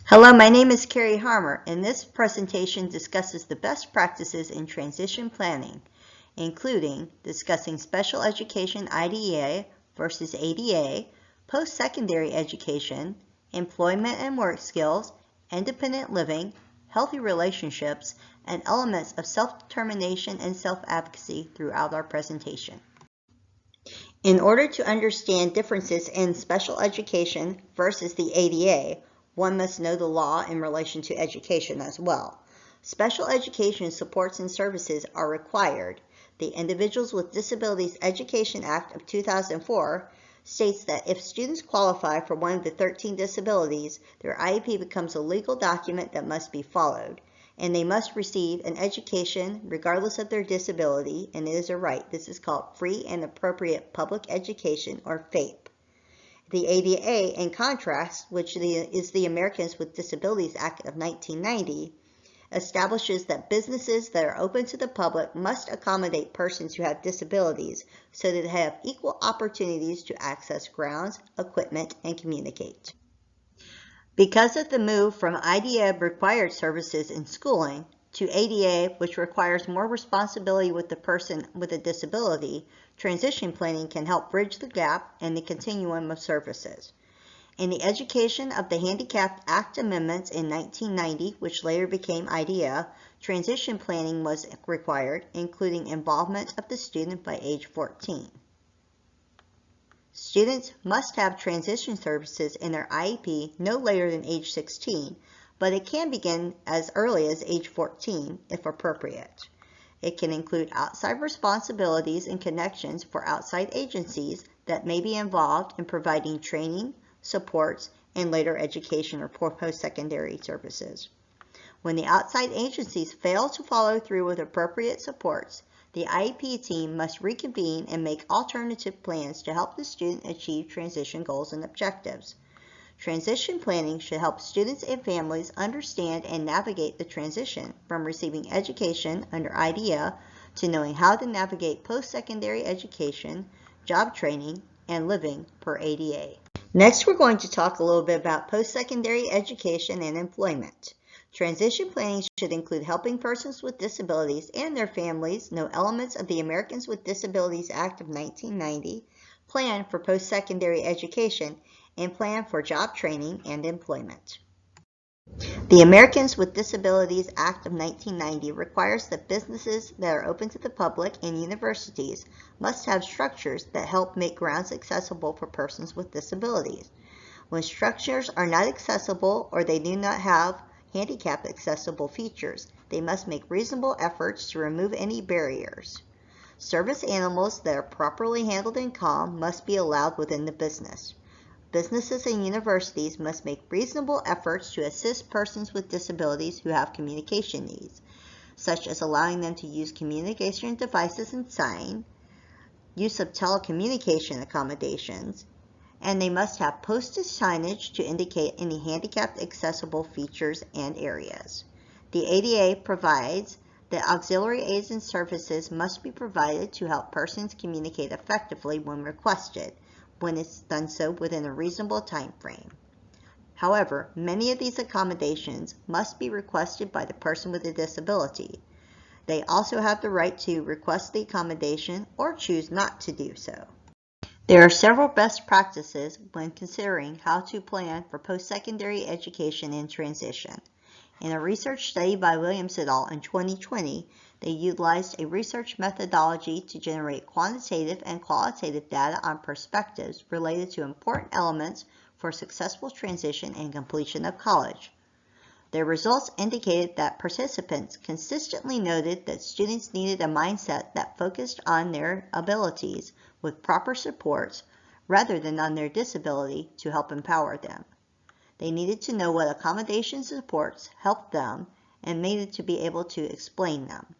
Hello, my name is Carrie Harmer, and this presentation discusses the best practices in transition planning, including discussing special education IDEA versus ADA, post-secondary education, employment and work skills, independent living, healthy relationships, and elements of self-determination and self-advocacy throughout our presentation. In order to understand differences in special education versus the ADA, one must know the law in relation to education as well. Special education supports and services are required. The Individuals with Disabilities Education Act of 2004 states that if students qualify for one of the 13 disabilities, their IEP becomes a legal document that must be followed, and they must receive an education regardless of their disability, and it is a right. This is called free and appropriate public education, or FAPE. The ADA, in contrast, which is the Americans with Disabilities Act of 1990, establishes that businesses that are open to the public must accommodate persons who have disabilities so that they have equal opportunities to access grounds, equipment, and communicate. Because of the move from IDEA required services in schooling to ADA, which requires more responsibility with the person with a disability, transition planning can help bridge the gap in the continuum of services. In the Education of the Handicapped Act amendments in 1990, which later became IDEA, transition planning was required, including involvement of the student by age 14. Students must have transition services in their IEP no later than age 16, but it can begin as early as age 14 if appropriate. It can include outside responsibilities and connections for outside agencies that may be involved in providing training, supports, and later education or post-secondary services. When the outside agencies fail to follow through with appropriate supports, the IEP team must reconvene and make alternative plans to help the student achieve transition goals and objectives. Transition planning should help students and families understand and navigate the transition from receiving education under IDEA to knowing how to navigate post-secondary education, job training, and living per ADA. Next, we're going to talk a little bit about post-secondary education and employment. Transition planning should include helping persons with disabilities and their families know elements of the Americans with Disabilities Act of 1990, plan for post-secondary education, and plan for job training and employment. The Americans with Disabilities Act of 1990 requires that businesses that are open to the public and universities must have structures that help make grounds accessible for persons with disabilities. When structures are not accessible or they do not have handicap accessible features, they must make reasonable efforts to remove any barriers. Service animals that are properly handled and calm must be allowed within the business. Businesses and universities must make reasonable efforts to assist persons with disabilities who have communication needs, such as allowing them to use communication devices and sign, use of telecommunication accommodations, and they must have posted signage to indicate any handicapped accessible features and areas. The ADA provides that auxiliary aids and services must be provided to help persons communicate effectively when requested, when it's done so within a reasonable time frame. However, many of these accommodations must be requested by the person with a disability. They also have the right to request the accommodation or choose not to do so. There are several best practices when considering how to plan for post-secondary education and transition. In a research study by Williams et al. In 2020, they utilized a research methodology to generate quantitative and qualitative data on perspectives related to important elements for successful transition and completion of college. Their results indicated that participants consistently noted that students needed a mindset that focused on their abilities with proper supports rather than on their disability to help empower them. They needed to know what accommodation supports helped them and needed to be able to explain them.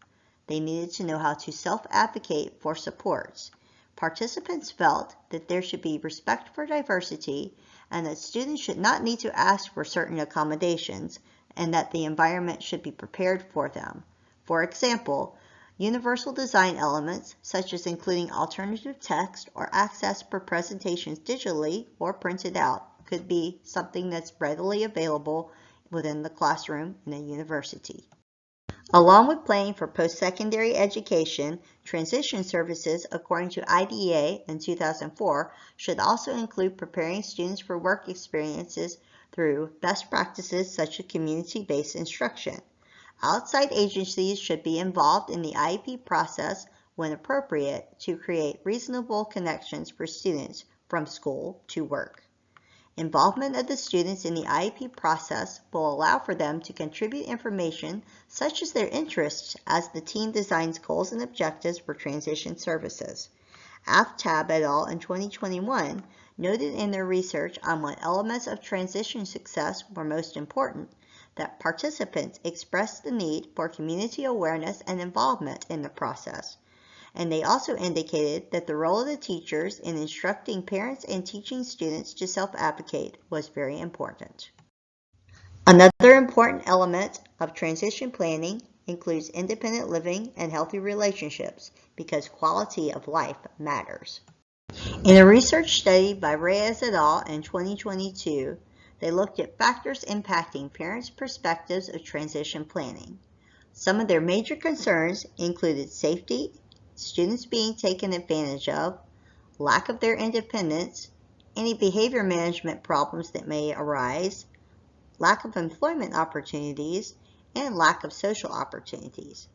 They needed to know how to self-advocate for supports. Participants felt that there should be respect for diversity and that students should not need to ask for certain accommodations and that the environment should be prepared for them. For example, universal design elements, such as including alternative text or access for presentations digitally or printed out, could be something that's readily available within the classroom in a university. Along with planning for post-secondary education, transition services, according to IDEA in 2004, should also include preparing students for work experiences through best practices such as community-based instruction. Outside agencies should be involved in the IEP process when appropriate to create reasonable connections for students from school to work. Involvement of the students in the IEP process will allow for them to contribute information such as their interests as the team designs goals and objectives for transition services. Aftab et al. In 2021 noted in their research on what elements of transition success were most important that participants expressed the need for community awareness and involvement in the process. And they also indicated that the role of the teachers in instructing parents and teaching students to self-advocate was very important. Another important element of transition planning includes independent living and healthy relationships because quality of life matters. In a research study by Reyes et al. In 2022, they looked at factors impacting parents' perspectives of transition planning. Some of their major concerns included safety, students being taken advantage of, lack of their independence, any behavior management problems that may arise, lack of employment opportunities, and lack of social opportunities.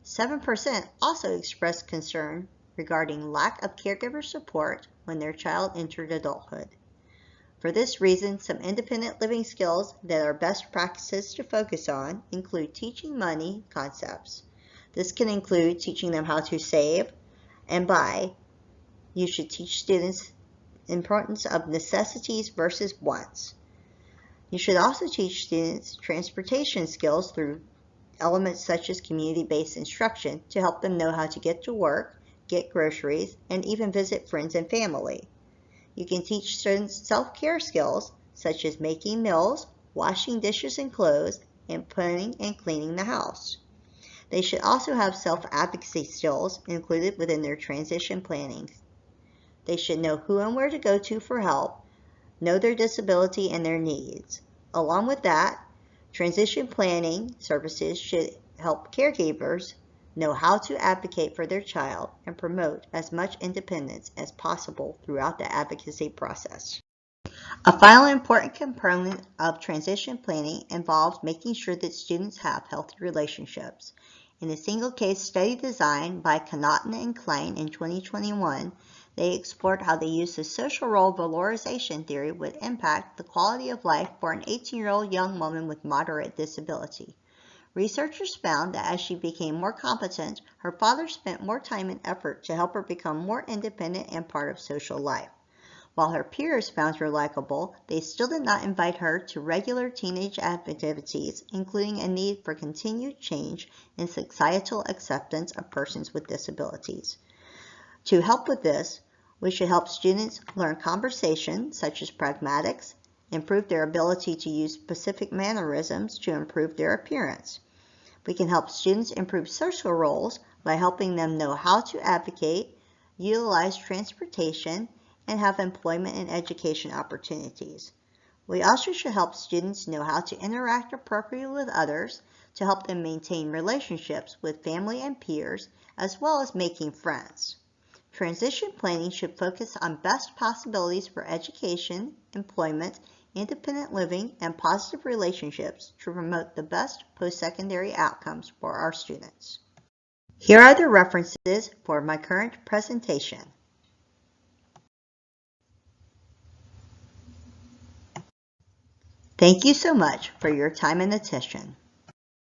7% also expressed concern regarding lack of caregiver support when their child entered adulthood. For this reason, some independent living skills that are best practices to focus on include teaching money concepts. This can include teaching them how to save and buy. You should teach students the importance of necessities versus wants. You should also teach students transportation skills through elements such as community-based instruction to help them know how to get to work, get groceries, and even visit friends and family. You can teach students self-care skills such as making meals, washing dishes and clothes, and putting and cleaning the house. They should also have self-advocacy skills included within their transition planning. They should know who and where to go to for help, know their disability and their needs. Along with that, transition planning services should help caregivers know how to advocate for their child and promote as much independence as possible throughout the advocacy process. A final important component of transition planning involves making sure that students have healthy relationships. In a single case study designed by Connaughton and Klein in 2021, they explored how the use of social role valorization theory would impact the quality of life for an 18-year-old young woman with moderate disability. Researchers found that as she became more competent, her father spent more time and effort to help her become more independent and part of social life. While her peers found her likable, they still did not invite her to regular teenage activities, including a need for continued change in societal acceptance of persons with disabilities. To help with this, we should help students learn conversation, such as pragmatics, improve their ability to use specific mannerisms to improve their appearance. We can help students improve social roles by helping them know how to advocate, utilize transportation, and have employment and education opportunities. We also should help students know how to interact appropriately with others to help them maintain relationships with family and peers, as well as making friends. Transition planning should focus on best possibilities for education, employment, independent living, and positive relationships to promote the best post-secondary outcomes for our students. Here are the references for my current presentation. Thank you so much for your time and attention.